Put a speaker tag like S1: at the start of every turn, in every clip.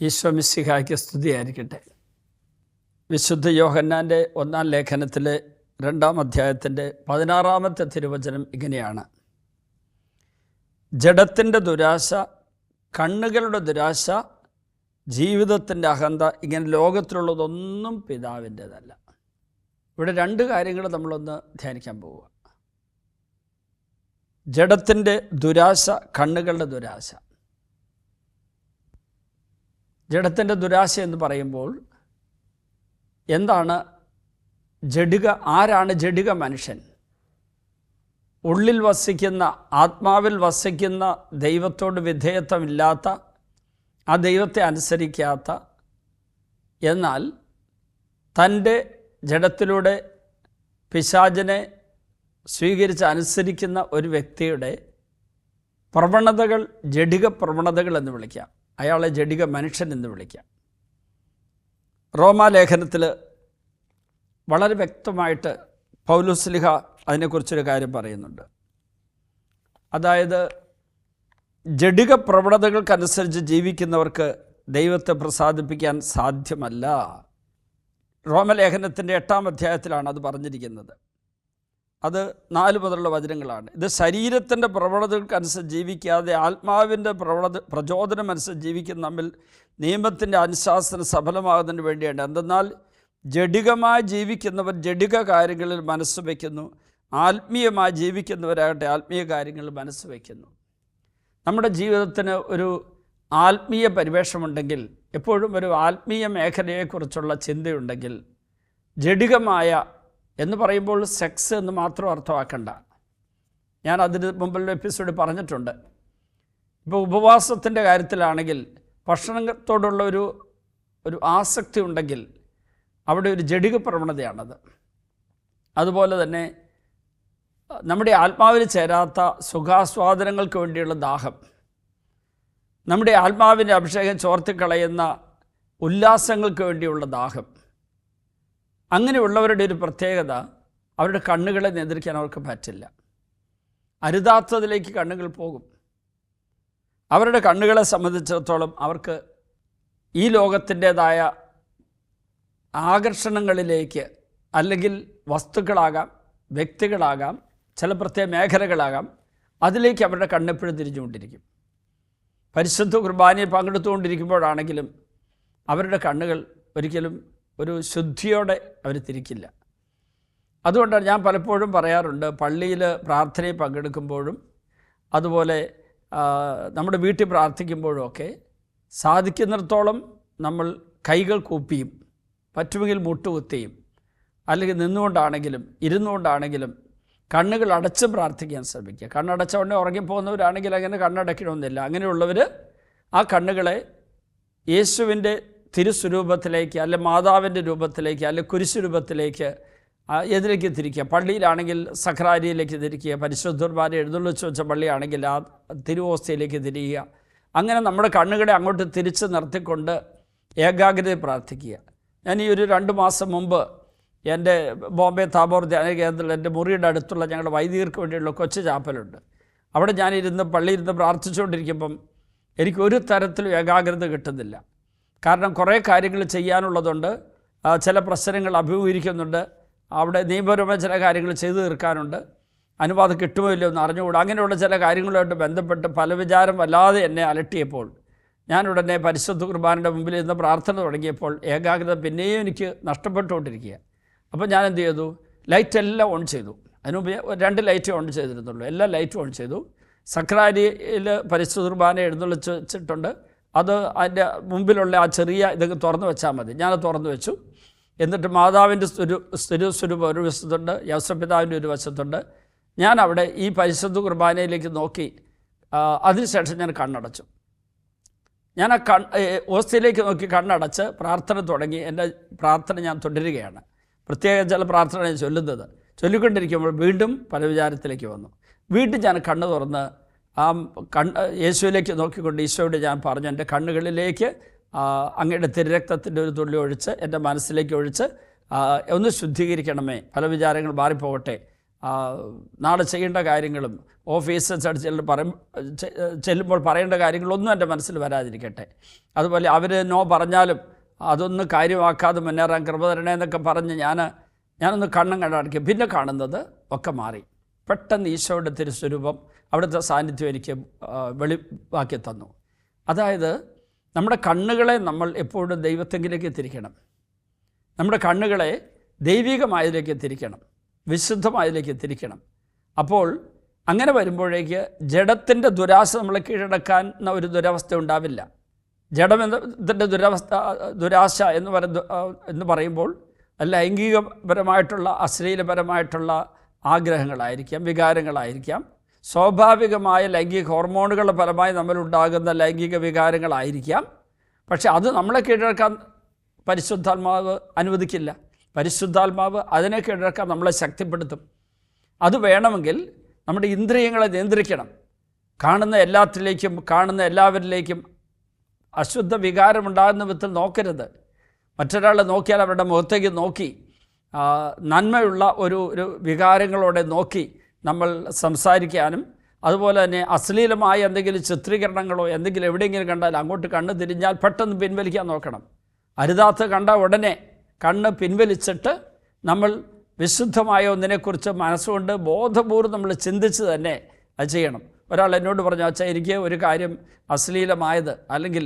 S1: ഈശോ മിശിഹായ്ക്ക് സ്തുതിയായിരിക്കട്ടെ. വിശുദ്ധ യോഹന്നാൻ്റെ 1-ാം ലേഖനത്തിലെ 2-ാം അധ്യായത്തിൻ്റെ 16-ാമത്തെ തിരുവചനം ഇങ്ങനെയാണ്: ജഡത്തിൻ്റെ ദുരാശ, കണ്ണുകളുടെ ദുരാശ, ജീവിതത്തിൻ്റെ അഹന്ത, ഇങ്ങനെ ലോകത്തിലുള്ളതൊന്നും പിതാവിൻ്റേതല്ല. ഇവിടെ രണ്ട് കാര്യങ്ങൾ നമ്മളൊന്ന് ധ്യാനിക്കാൻ പോവുക. ജഡത്തിൻ്റെ ദുരാശ, കണ്ണുകളുടെ ദുരാശ. ജഡത്തിൻ്റെ ദുരാശ എന്ന് പറയുമ്പോൾ എന്താണ് ജഡിക? ആരാണ് ജഡിക മനുഷ്യൻ? ഉള്ളിൽ വസിക്കുന്ന, ആത്മാവിൽ വസിക്കുന്ന, ദൈവത്തോട് വിധേയത്വമില്ലാത്ത, ആ ദൈവത്തെ അനുസരിക്കാത്ത, എന്നാൽ തൻ്റെ ജഡത്തിലൂടെ പിശാചിനെ സ്വീകരിച്ച് അനുസരിക്കുന്ന ഒരു വ്യക്തിയുടെ പ്രവണതകൾ ജഡിക പ്രവണതകൾ എന്ന് വിളിക്കാം. അയാളെ ജഡിക മനുഷ്യൻ എന്ന് വിളിക്കാം. റോമാലേഖനത്തിൽ വളരെ വ്യക്തമായിട്ട് പൗലോസ്ലീഹ അതിനെക്കുറിച്ചൊരു കാര്യം പറയുന്നുണ്ട്. അതായത് ജഡിക പ്രവണതകൾക്കനുസരിച്ച് ജീവിക്കുന്നവർക്ക് ദൈവത്തെ പ്രസാദിപ്പിക്കാൻ സാധ്യമല്ല. റോമലേഖനത്തിൻ്റെ 8-ാം അധ്യായത്തിലാണ് അത് പറഞ്ഞിരിക്കുന്നത്. അത് 4 മുതലുള്ള വചനങ്ങളാണ്. ഇത് ശരീരത്തിൻ്റെ പ്രവണതകൾക്കനുസരിച്ച് ജീവിക്കാതെ ആത്മാവിൻ്റെ പ്രചോദനമനുസരിച്ച് ജീവിക്കുന്ന തമ്മിൽ നിയമത്തിൻ്റെ അനുശാസനം സഫലമാകുന്നതിന് വേണ്ടിയാണ്. എന്തെന്നാൽ ജഡികമായി ജീവിക്കുന്നവർ ജഡിക കാര്യങ്ങളിൽ മനസ്സ് വയ്ക്കുന്നു, ആത്മീയമായി ജീവിക്കുന്നവരാകട്ടെ ആത്മീയ കാര്യങ്ങളിൽ മനസ്സ് വയ്ക്കുന്നു. നമ്മുടെ ജീവിതത്തിന് ഒരു ആത്മീയ പരിവേഷമുണ്ടെങ്കിൽ, എപ്പോഴും ഒരു ആത്മീയ മേഖലയെക്കുറിച്ചുള്ള ചിന്തയുണ്ടെങ്കിൽ, ജഡികമായ എന്ന് പറയുമ്പോൾ സെക്സ് എന്ന് മാത്രം അർത്ഥമാക്കണ്ട. ഞാൻ അതിന് മുമ്പുള്ള എപ്പിസോഡ് പറഞ്ഞിട്ടുണ്ട്. ഇപ്പോൾ ഉപവാസത്തിൻ്റെ കാര്യത്തിലാണെങ്കിൽ ഭക്ഷണത്തോടുള്ള ഒരു ആസക്തി ഉണ്ടെങ്കിൽ അവിടെ ഒരു ജഡിക പ്രവണതയാണത്. അതുപോലെ തന്നെ നമ്മുടെ ആത്മാവിന് ചേരാത്ത സുഖാസ്വാദനങ്ങൾക്ക് വേണ്ടിയുള്ള ദാഹം, നമ്മുടെ ആത്മാവിൻ്റെ അഭിഷേകം ചോർത്തിക്കളയുന്ന ഉല്ലാസങ്ങൾക്ക് വേണ്ടിയുള്ള ദാഹം, അങ്ങനെയുള്ളവരുടെ ഒരു പ്രത്യേകത, അവരുടെ കണ്ണുകളെ നിയന്ത്രിക്കാൻ അവർക്ക് പറ്റില്ല. അരുതാത്തതിലേക്ക് കണ്ണുകൾ പോകും. അവരുടെ കണ്ണുകളെ സംബന്ധിച്ചിടത്തോളം അവർക്ക് ഈ ലോകത്തിൻ്റേതായ ആകർഷണങ്ങളിലേക്ക്, അല്ലെങ്കിൽ വസ്തുക്കളാകാം, വ്യക്തികളാകാം, ചില പ്രത്യേക മേഖലകളാകാം, അതിലേക്ക് അവരുടെ കണ്ണെപ്പോഴും തിരിഞ്ഞുകൊണ്ടിരിക്കും. പരിശുദ്ധ കുർബാനയിൽ പങ്കെടുത്തുകൊണ്ടിരിക്കുമ്പോഴാണെങ്കിലും അവരുടെ കണ്ണുകൾ ഒരിക്കലും ഒരു ശുദ്ധിയോടെ അവർ തിരിക്കില്ല. അതുകൊണ്ടാണ് ഞാൻ പലപ്പോഴും പറയാറുണ്ട്, പള്ളിയിൽ പ്രാർത്ഥനയിൽ പങ്കെടുക്കുമ്പോഴും അതുപോലെ നമ്മുടെ വീട്ടിൽ പ്രാർത്ഥിക്കുമ്പോഴും ഒക്കെ സാധിക്കുന്നിടത്തോളം നമ്മൾ കൈകൾ കൂപ്പിയും, പറ്റുമെങ്കിൽ മുട്ടുകുത്തിയും, അല്ലെങ്കിൽ നിന്നുകൊണ്ടാണെങ്കിലും ഇരുന്നുകൊണ്ടാണെങ്കിലും കണ്ണുകൾ അടച്ച് പ്രാർത്ഥിക്കാൻ ശ്രമിക്കുക. കണ്ണടച്ച ഉടനെ ഉറങ്ങിപ്പോകുന്നവരാണെങ്കിൽ അങ്ങനെ കണ്ണടയ്ക്കണമെന്നില്ല. അങ്ങനെയുള്ളവർ ആ കണ്ണുകളെ യേശുവിൻ്റെ തിരുസ്വരൂപത്തിലേക്ക്, അല്ലെ മാതാവിൻ്റെ രൂപത്തിലേക്ക്, അല്ലെ കുരിശു രൂപത്തിലേക്ക് ഏതിലേക്ക് തിരിക്കുക. പള്ളിയിലാണെങ്കിൽ സഖ്രാരിയിലേക്ക് തിരിക്കുക, പരിശുദ്ധ കുർബാന എഴുന്നള്ളിച്ച് വെച്ച പള്ളിയാണെങ്കിൽ ആ തിരുവോസ്തയിലേക്ക് തിരിയുക. അങ്ങനെ നമ്മുടെ കണ്ണുകളെ അങ്ങോട്ട് തിരിച്ച് നിർത്തിക്കൊണ്ട് ഏകാഗ്രതയിൽ പ്രാർത്ഥിക്കുക. ഞാൻ ഈ ഒരു 2 മാസം മുമ്പ് എൻ്റെ ബോംബെ താബോർ ധ്യാന കേന്ദ്രത്തിൽ എൻ്റെ മുറിയുടെ അടുത്തുള്ള ഞങ്ങളുടെ വൈദികർക്ക് വേണ്ടിയുള്ള കൊച്ചു ചാപ്പലുണ്ട്. അവിടെ ഞാനിരുന്ന് പള്ളിയിരുന്ന് പ്രാർത്ഥിച്ചുകൊണ്ടിരിക്കുമ്പം എനിക്ക് ഒരു തരത്തിലും ഏകാഗ്രത കിട്ടുന്നില്ല. കാരണം കുറേ കാര്യങ്ങൾ ചെയ്യാനുള്ളതുണ്ട്, ചില പ്രശ്നങ്ങൾ അഭിമുഖീകരിക്കുന്നുണ്ട്, അവിടെ നിയമപരമായ ചില കാര്യങ്ങൾ ചെയ്തു തീർക്കാനുണ്ട്, അനുവാദം കിട്ടുമോ ഇല്ലയോ എന്ന് അറിഞ്ഞുകൂടാ. അങ്ങനെയുള്ള ചില കാര്യങ്ങളുമായിട്ട് ബന്ധപ്പെട്ട് പല വിചാരം വല്ലാതെ എന്നെ അലട്ടിയപ്പോൾ ഞാനുടനെ പരിശുദ്ധ കുർബാനയുടെ മുമ്പിൽ ഇരുന്ന് പ്രാർത്ഥന തുടങ്ങിയപ്പോൾ ഏകാഗ്രത പിന്നെയും എനിക്ക് നഷ്ടപ്പെട്ടുകൊണ്ടിരിക്കുക. അപ്പോൾ ഞാൻ എന്ത് ചെയ്തു? ലൈറ്റ് എല്ലാം ഓൺ ചെയ്തു. അതിനുമുമ്പ് 2 ലൈറ്റ് ഓൺ ചെയ്തിരുന്നുള്ളൂ. എല്ലാ ലൈറ്റും ഓൺ ചെയ്തു. സക്രാരിയിൽ പരിശുദ്ധ കുർബാന എഴുന്നള്ളിച്ച് വെച്ചിട്ടുണ്ട്. അത് അതിൻ്റെ മുമ്പിലുള്ള ആ ചെറിയ ഇതൊക്കെ തുറന്നു വെച്ചാൽ മതി. ഞാനത് തുറന്നു വെച്ചു. എന്നിട്ട് മാതാവിൻ്റെ സ്വരൂപം ഒരു വശത്തുണ്ട്, യൗസപിതാവിൻ്റെ ഒരു വശത്തുണ്ട്. ഞാൻ അവിടെ ഈ പരിശുദ്ധ കുർബാനയിലേക്ക് നോക്കി. അതിനുശേഷം ഞാൻ കണ്ണടച്ചു. ഞാൻ ആ ഓസ്തിയിലേക്ക് നോക്കി കണ്ണടച്ച് പ്രാർത്ഥന തുടങ്ങി. എൻ്റെ പ്രാർത്ഥന ഞാൻ തുടരുകയാണ്. പ്രത്യേക ചില പ്രാർത്ഥന ഞാൻ ചൊല്ലിക്കൊണ്ടിരിക്കുമ്പോൾ വീണ്ടും പല വിചാരത്തിലേക്ക് വന്നു. വീണ്ടും ഞാൻ കണ്ണ് തുറന്ന് യേശുവിലേക്ക് നോക്കിക്കൊണ്ട് ഈശോയോട് ഞാൻ പറഞ്ഞു, എൻ്റെ കണ്ണുകളിലേക്ക് അങ്ങയുടെ തിരുരക്തത്തിൻ്റെ ഒരു തുള്ളി ഒഴിച്ച് എൻ്റെ മനസ്സിലേക്ക് ഒഴിച്ച് ഒന്ന് ശുദ്ധീകരിക്കണമേ, പല വിചാരങ്ങൾ മാറിപ്പോകട്ടെ, നാളെ ചെയ്യേണ്ട കാര്യങ്ങളും ഓഫീസ് ചെല്ലുമ്പോൾ പറയേണ്ട കാര്യങ്ങളൊന്നും എൻ്റെ മനസ്സിൽ വരാതിരിക്കട്ടെ. അതുപോലെ അവർ നോ പറഞ്ഞാലും അതൊന്നും കാര്യമാക്കാതെ മുന്നേറാൻ കൃപ തരണേ എന്നൊക്കെ പറഞ്ഞ് ഞാനൊന്ന് കണ്ണും കണ്ടടയ്ക്കും. പിന്നെ കാണുന്നത് ഒക്കെ മാറി. പെട്ടെന്ന് ഈശോയുടെ തിരുസ്വരൂപം, അവിടുത്തെ സാന്നിധ്യം എനിക്ക് വെളിവാക്കി തന്നു. അതായത് നമ്മുടെ കണ്ണുകളെ നമ്മൾ എപ്പോഴും ദൈവത്തെങ്കിലേക്ക് തിരിക്കണം. നമ്മുടെ കണ്ണുകളെ ദൈവികമായതിലേക്ക് തിരിക്കണം, വിശുദ്ധമായതിലേക്ക് തിരിക്കണം. അപ്പോൾ അങ്ങനെ വരുമ്പോഴേക്ക് ജഡത്തിൻ്റെ ദുരാശ നമ്മളെ കീഴടക്കാൻ ഒരു ദുരവസ്ഥ ഉണ്ടാവില്ല. ജഡത്തിൻ്റെ ദുരാശ എന്ന് പറയുമ്പോൾ ലൈംഗികപരമായിട്ടുള്ള അശ്ലീലപരമായിട്ടുള്ള ആഗ്രഹങ്ങളായിരിക്കാം, വികാരങ്ങളായിരിക്കാം, സ്വാഭാവികമായ ലൈംഗിക ഹോർമോണുകളുടെ ഫലമായി നമ്മളുണ്ടാകുന്ന ലൈംഗിക വികാരങ്ങളായിരിക്കാം. പക്ഷെ അത് നമ്മളെ കീഴടക്കാൻ പരിശുദ്ധാത്മാവ് അനുവദിക്കില്ല. പരിശുദ്ധാത്മാവ് അതിനെ കീഴടക്കാൻ നമ്മളെ ശക്തിപ്പെടുത്തും. അത് വേണമെങ്കിൽ നമ്മുടെ ഇന്ദ്രിയങ്ങളെ നിയന്ത്രിക്കണം. കാണുന്ന എല്ലാത്തിലേക്കും കാണുന്ന എല്ലാവരിലേക്കും അശുദ്ധ വികാരമുണ്ടാകുന്ന വിധത്തിൽ നോക്കരുത്. മറ്റൊരാളെ നോക്കിയാൽ അവരുടെ മുഖത്തേക്ക് നോക്കി നന്മയുള്ള ഒരു വികാരങ്ങളോടെ നോക്കി നമ്മൾ സംസാരിക്കാനും, അതുപോലെ തന്നെ അശ്ലീലമായ എന്തെങ്കിലും ചിത്രീകരണങ്ങളോ എന്തെങ്കിലും എവിടെയെങ്കിലും കണ്ടാൽ അങ്ങോട്ട് കണ്ണ് തിരിഞ്ഞാൽ പെട്ടെന്ന് പിൻവലിക്കാൻ നോക്കണം. അരുതാത്ത കണ്ട ഉടനെ കണ്ണ് പിൻവലിച്ചിട്ട് നമ്മൾ വിശുദ്ധമായ ഒന്നിനെക്കുറിച്ച് മനസ്സുകൊണ്ട് ബോധപൂർവ്വം നമ്മൾ ചിന്തിച്ച് തന്നെ അത് ചെയ്യണം. ഒരാൾ എന്നോട് പറഞ്ഞു, അച്ഛാ എനിക്ക് ഒരു കാര്യം അശ്ലീലമായത്, അല്ലെങ്കിൽ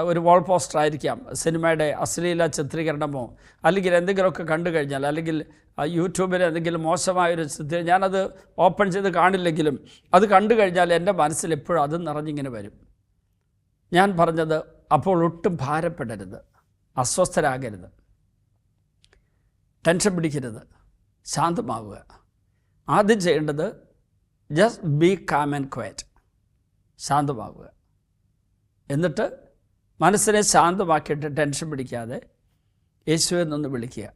S1: ഒരു വാൾ പോസ്റ്റർ ആയിരിക്കാം, സിനിമയുടെ അശ്ലീല ചിത്രീകരണമോ അല്ലെങ്കിൽ എന്തെങ്കിലുമൊക്കെ കണ്ടു കഴിഞ്ഞാൽ, അല്ലെങ്കിൽ യൂട്യൂബിൽ എന്തെങ്കിലും മോശമായൊരു ചിത്രം ഞാനത് ഓപ്പൺ ചെയ്ത് കാണില്ലെങ്കിലും അത് കണ്ടു കഴിഞ്ഞാൽ എൻ്റെ മനസ്സിൽ എപ്പോഴും അത് നിറഞ്ഞിങ്ങനെ വരും. ഞാൻ പറഞ്ഞത്, അപ്പോൾ ഒട്ടും ഭാരപ്പെടരുത്, അസ്വസ്ഥരാകരുത്, ടെൻഷൻ പിടിക്കരുത്, ശാന്തമാവുക. ആദ്യം ചെയ്യേണ്ടത് just be calm and quiet, ശാന്തമാവുക. എന്നിട്ട് മനസ്സിനെ ശാന്തമാക്കിയിട്ട് ടെൻഷൻ പിടിക്കാതെ യേശുവെ നിന്ന് വിളിക്കുക.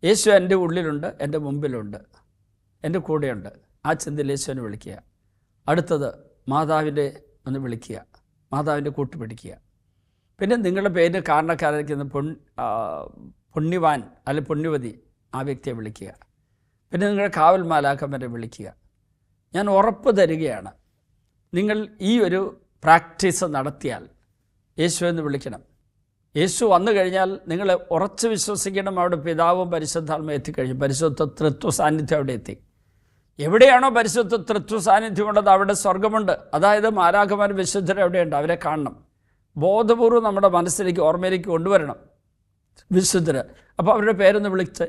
S1: യേശു എൻ്റെ ഉള്ളിലുണ്ട്, എൻ്റെ മുമ്പിലുണ്ട്, എൻ്റെ കൂടെയുണ്ട്. ആ ചിന്തയിൽ യേശുവിനെ വിളിക്കുക. അടുത്തത് മാതാവിൻ്റെ ഒന്ന് വിളിക്കുക, മാതാവിൻ്റെ കൂട്ടുപിടിക്കുക. പിന്നെ നിങ്ങളുടെ പേരിന് കാരണക്കാരായിരിക്കുന്ന പുണ്യവാൻ അല്ലെങ്കിൽ പുണ്യവതി, ആ വ്യക്തിയെ വിളിക്കുക. പിന്നെ നിങ്ങളുടെ കാവൽ മാലാഖമാരെ വിളിക്കുക. ഞാൻ ഉറപ്പ് തരികയാണ്, നിങ്ങൾ ഈ ഒരു പ്രാക്ടീസ് നടത്തിയാൽ യേശുവെന്ന് വിളിക്കണം. യേശു വന്നു കഴിഞ്ഞാൽ നിങ്ങൾ ഉറച്ച് വിശ്വസിക്കണം, അവിടെ പിതാവും പരിശുദ്ധാത്മ എത്തിക്കഴിഞ്ഞു. പരിശുദ്ധ തൃത്വ സാന്നിധ്യം അവിടെ എത്തി. എവിടെയാണോ പരിശുദ്ധ തൃത്വ സാന്നിധ്യമുള്ളത് അവിടെ സ്വർഗമുണ്ട്. അതായത് മാലാഖമാർ വിശുദ്ധർ എവിടെയുണ്ട്, അവരെ കാണണം. ബോധപൂർവ്വം നമ്മുടെ മനസ്സിലേക്ക് ഓർമ്മയിലേക്ക് കൊണ്ടുവരണം വിശുദ്ധർ. അപ്പോൾ അവരുടെ പേരൊന്ന് വിളിച്ച്,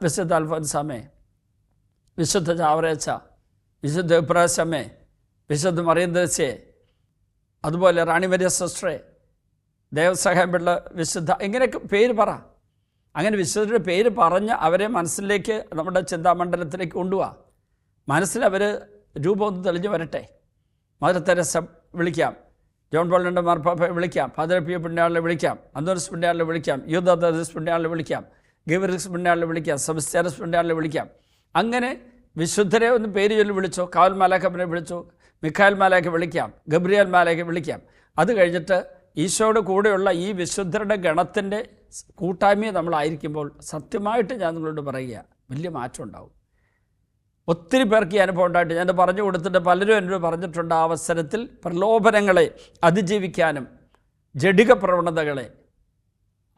S1: വിശുദ്ധ അൽഫോൻസാമേ, വിശുദ്ധ ചാവറേച്ച, വിശുദ്ധ ഇബ്രാശമ്മേ, വിശുദ്ധ മറിയന്തേശേ, അതുപോലെ റാണി മരിയ സിസ്റ്ററെ, ദേവസഹായം പിള്ള വിശുദ്ധ, ഇങ്ങനെയൊക്കെ പേര് പറ. അങ്ങനെ വിശുദ്ധരുടെ പേര് പറഞ്ഞ് അവരെ മനസ്സിലേക്ക്, നമ്മുടെ ചിന്താമണ്ഡലത്തിലേക്ക് കൊണ്ടുപോവാ. മനസ്സിൽ അവർ രൂപം ഒന്ന് തെളിഞ്ഞു വരട്ടെ. മദർ തെരേസ വിളിക്കാം, ജോൺ പോൾ II മാർപ്പാപ്പയെ വിളിക്കാം, ഫാദർ പി പുണ്യാളിനെ വിളിക്കാം, അന്തോണിസ് പുണ്യാളിനെ വിളിക്കാം, യൂദാദാസ് പുണ്യാളിനെ വിളിക്കാം, ഗവറിക്സ് പുണ്യാളിനെ വിളിക്കാം, സെബസ്ത്യാനസ് പുണ്യാളിനെ വിളിക്കാം. അങ്ങനെ വിശുദ്ധരെ ഒന്ന് പേര് ചൊല്ലി വിളിച്ചോ. കാവൽ മാലാഖനെ വിളിച്ചോ, മിഖായേൽ മാലാഖ വിളിക്കാം, ഗബ്രിയേൽ മാലാഖ വിളിക്കാം. അത് കഴിഞ്ഞിട്ട് ഈശോയുടെ കൂടെയുള്ള ഈ വിശുദ്ധരുടെ ഗണത്തിൻ്റെ കൂട്ടായ്മയെ നമ്മളായിരിക്കുമ്പോൾ സത്യമായിട്ട് ഞാൻ നിങ്ങളോട് പറയുക, വലിയ മാറ്റം ഉണ്ടാവും. ഒത്തിരി പേർക്ക് ഈ അനുഭവം ഉണ്ടായിട്ട് ഞാൻ പറഞ്ഞു കൊടുത്തിട്ട് പലരും എന്നോട് പറഞ്ഞിട്ടുണ്ട്, ആ അവസരത്തിൽ പ്രലോഭനങ്ങളെ അതിജീവിക്കാനും ജഡിക പ്രവണതകളെ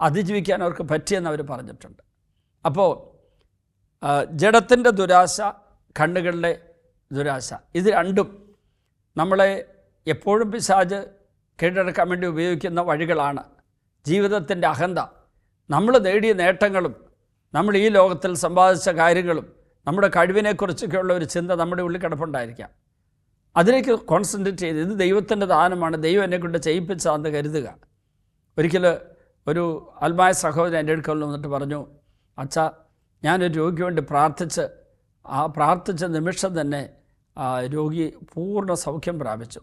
S1: അതിജീവിക്കാനും അവർക്ക് പറ്റിയെന്ന് അവർ പറഞ്ഞിട്ടുണ്ട്. അപ്പോൾ ജഡത്തിൻ്റെ ദുരാശ, കണ്ണുകളുടെ ദുരാശ, ഇത് രണ്ടും നമ്മളെ എപ്പോഴും പിശാച് കീഴടക്കാൻ വേണ്ടി ഉപയോഗിക്കുന്ന വഴികളാണ്. ജീവിതത്തിൻ്റെ അഹന്ത, നമ്മൾ നേടിയ നേട്ടങ്ങളും നമ്മൾ ഈ ലോകത്തിൽ സമ്പാദിച്ച കാര്യങ്ങളും നമ്മുടെ കഴിവിനെക്കുറിച്ചൊക്കെയുള്ള ഒരു ചിന്ത നമ്മുടെ ഉള്ളിൽ കിടപ്പുണ്ടായിരിക്കാം. അതിലേക്ക് കോൺസെൻട്രേറ്റ് ചെയ്ത് ഇത് ദൈവത്തിൻ്റെ ദാനമാണ്, ദൈവം എന്നെക്കൊണ്ട് ചെയ്യിപ്പിച്ചതെന്ന് കരുതുക. ഒരിക്കൽ ഒരു ആത്മായ സഹോദരൻ എൻ്റെ അടുക്കൽ വന്നിട്ട് പറഞ്ഞു, അച്ഛാ, ഞാനൊരു രോഗിക്ക് വേണ്ടി പ്രാർത്ഥിച്ച നിമിഷം തന്നെ രോഗി പൂർണ്ണ സൗഖ്യം പ്രാപിച്ചു.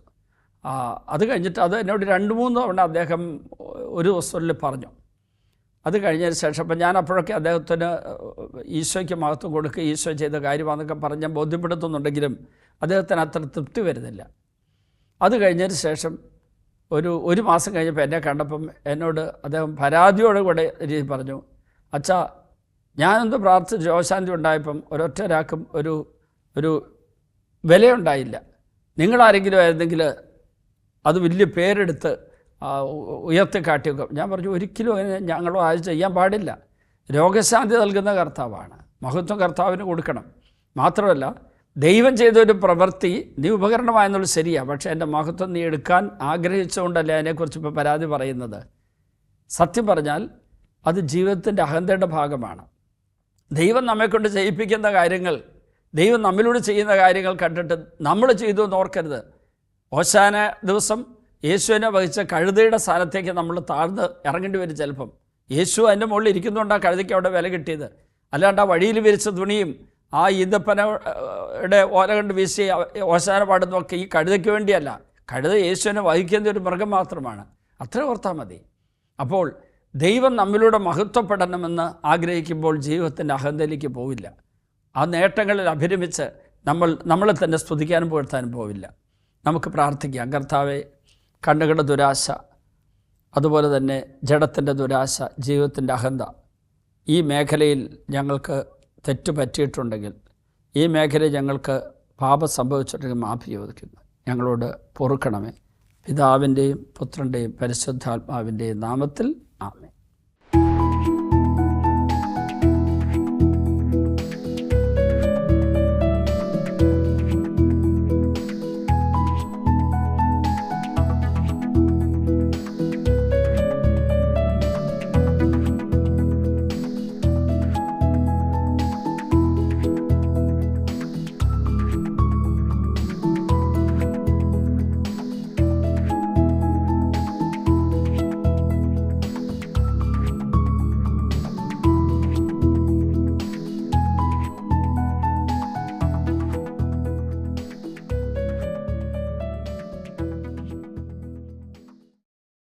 S1: അത് കഴിഞ്ഞിട്ട് അത് എന്നോട് 2-3 തവണ അദ്ദേഹം ഒരു ദിവസത്തിൽ പറഞ്ഞു. അത് കഴിഞ്ഞതിന് ശേഷം അപ്പം ഞാൻ അപ്പോഴൊക്കെ അദ്ദേഹത്തിന് ഈശോയ്ക്ക് മഹത്വം കൊടുക്കുക, ഈശോ ചെയ്ത കാര്യമാണെന്നൊക്കെ പറഞ്ഞ് ഞാൻ ബോധ്യപ്പെടുത്തുന്നുണ്ടെങ്കിലും അദ്ദേഹത്തിന് അത്ര തൃപ്തി വരുന്നില്ല. അത് കഴിഞ്ഞതിന് ശേഷം ഒരു മാസം കഴിഞ്ഞപ്പോൾ എന്നെ കണ്ടപ്പം എന്നോട് അദ്ദേഹം പരാതിയോടുകൂടെ രീതി പറഞ്ഞു, അച്ഛാ, ഞാനെന്ത് പ്രാർത്ഥിച്ച് രോഗശാന്തി ഉണ്ടായപ്പം ഒരൊറ്റ ഒരാൾക്കും ഒരു വിലയുണ്ടായില്ല. നിങ്ങളാരെങ്കിലും ആയിരുന്നെങ്കിൽ അത് വലിയ പേരെടുത്ത് ഉയർത്തിക്കാട്ടിയൊക്കെ. ഞാൻ പറഞ്ഞു ഒരിക്കലും അങ്ങനെ ഞങ്ങളോ ആരും ചെയ്യാൻ പാടില്ല. രോഗശാന്തി നൽകുന്ന കർത്താവാണ്, മഹത്വം കർത്താവിന് കൊടുക്കണം. മാത്രമല്ല ദൈവം ചെയ്തൊരു പ്രവൃത്തി നീ ഉപകരണമായെന്നുള്ളത് ശരിയാണ്, പക്ഷേ എൻ്റെ മഹത്വം നീ എടുക്കാൻ ആഗ്രഹിച്ചുകൊണ്ടല്ലേ അതിനെക്കുറിച്ച് ഇപ്പോൾ പരാതി പറയുന്നത്. സത്യം പറഞ്ഞാൽ അത് ജീവിതത്തിൻ്റെ അഹന്തയുടെ ഭാഗമാണ്. ദൈവം നമ്മെക്കൊണ്ട് ചെയ്യിപ്പിക്കുന്ന കാര്യങ്ങൾ, ദൈവം നമ്മിലൂടെ ചെയ്യുന്ന കാര്യങ്ങൾ കണ്ടിട്ട് നമ്മൾ ചെയ്തു എന്ന് ഓർക്കരുത്. ഓശാന ദിവസം യേശുവിനെ വഹിച്ച കഴുതയുടെ സ്ഥാനത്തേക്ക് നമ്മൾ താഴ്ന്ന് ഇറങ്ങേണ്ടി വരും. ചിലപ്പം യേശു അതിൻ്റെ മുകളിൽ ഇരിക്കുന്നതുകൊണ്ടാണ് കഴുതയ്ക്ക് അവിടെ വില കിട്ടിയത്. അല്ലാണ്ട് ആ വഴിയിൽ വിരിച്ച തുണിയും ആ ഈന്തപ്പനയുടെ ഓല കൊണ്ട് വീശി ഓശാന പാടുന്നതൊക്കെ ഈ കഴുതയ്ക്ക് വേണ്ടിയല്ല. കഴുത യേശുവിനെ വഹിക്കുന്ന ഒരു മൃഗം മാത്രമാണ്. അത്ര ഓർത്താൽ മതി. അപ്പോൾ ദൈവം നമ്മിലൂടെ മഹത്വപ്പെടണമെന്ന് ആഗ്രഹിക്കുമ്പോൾ ജീവിതത്തിൻ്റെ അഹന്തയിലേക്ക് പോവില്ല. ആ നേട്ടങ്ങളിൽ അഭിരമിച്ച് നമ്മളെ തന്നെ സ്തുതിക്കാനും പുകഴ്ത്താനും പോവില്ല. നമുക്ക് പ്രാർത്ഥിക്കാം. കർത്താവേ, കണ്ണുകളുടെ ദുരാശ, അതുപോലെ തന്നെ ജഡത്തിൻ്റെ ദുരാശ, ജീവിതത്തിൻ്റെ അഹന്ത, ഈ മേഖലയിൽ ഞങ്ങൾക്ക് തെറ്റ് പറ്റിയിട്ടുണ്ടെങ്കിൽ, ഈ മേഖലയിൽ ഞങ്ങൾക്ക് പാപം സംഭവിച്ചിട്ടുണ്ടെങ്കിൽ മാഫി ചോദിക്കുന്നു. ഞങ്ങളോട് പൊറുക്കണമേ. പിതാവിൻ്റെയും പുത്രൻ്റെയും പരിശുദ്ധാത്മാവിൻ്റെയും നാമത്തിൽ